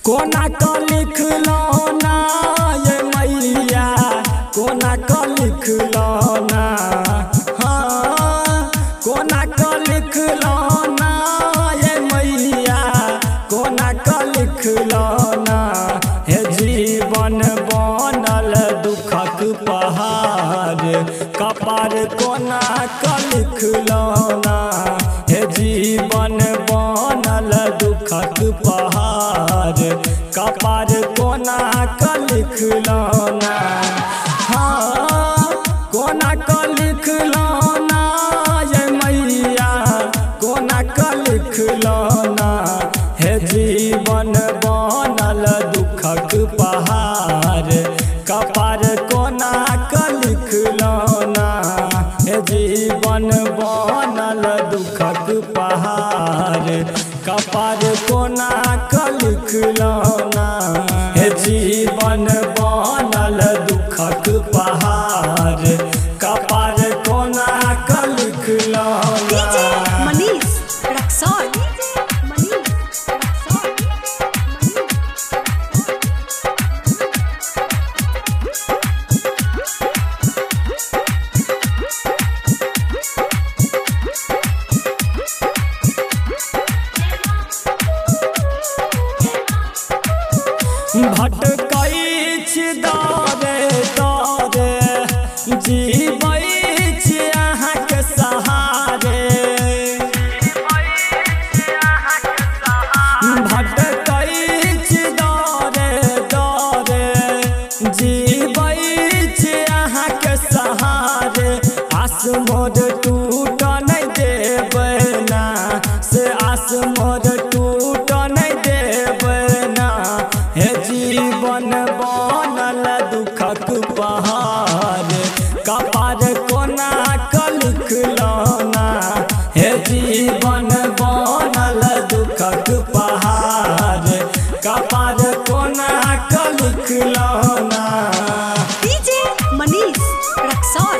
कोना का लिखलो ना ये मैया कोना का लिखलो ना हाँ कोना का लिखलो ना ये मैया कोना का लिखलो ना हे जीवन बनल दुखक पहाड़ कपार कोना का लिखलो ना हे जीवन बनल दुखक पहाड़ कपार कोना का लिखलो ना हाँ कोना का लिखलो ना ये मैया कोना का लिखलो ना हे जीवन बनल दुखक पहाड़ कपार कोना का लिखलो ना हे जीवन बनल दुखक पहाड़ कपार कोना का लिखलो ना हे जीवन बनल दुखक पहाड़ कपार कोना का लिखलो ना। मनीष रक्सौल भटकै छी दरे दरे जीबै छी अहाँके सहारे भटकै छी दरे दरे जीबै छी अहाँके सहारे आस मोर टूट नहीं देबै ना से आस मोर टूट नहीं देबै ना हे जीवन बनल दुखक पहाड़ कपार कोना का लिखलो ना हे जीवन बनल दुखक पहाड़ कपार कोना का लिखलो ना। डीजे मनीष रक्सौल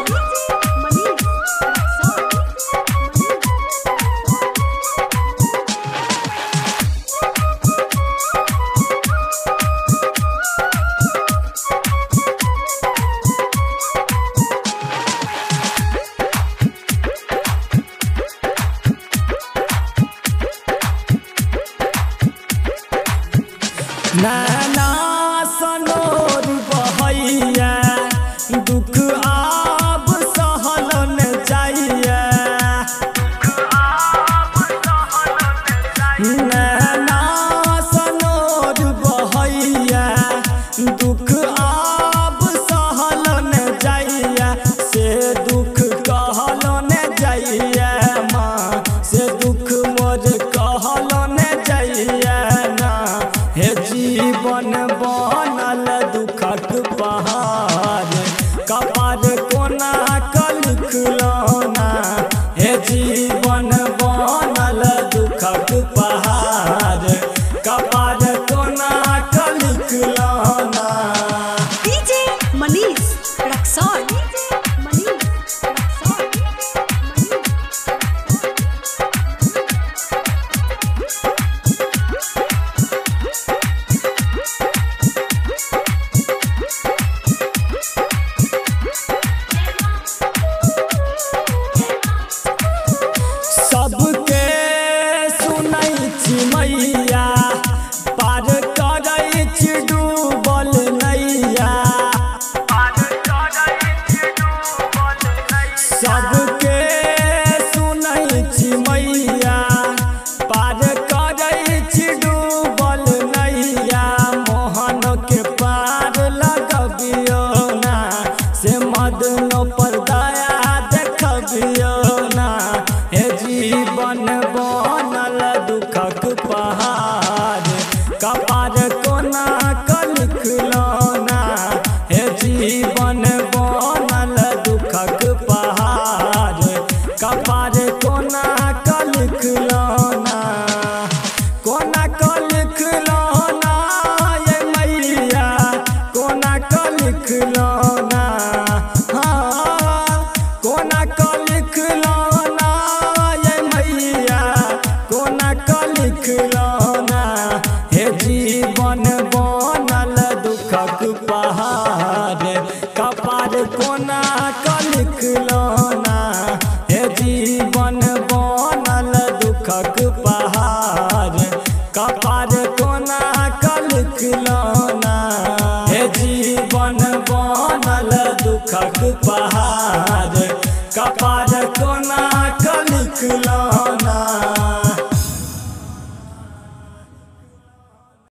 जीवन बनल दुखक पहाड़ कपार कोना लिखलौना हे जीवन बनल दुखक पहाड़ कपार कोना लिखलौना।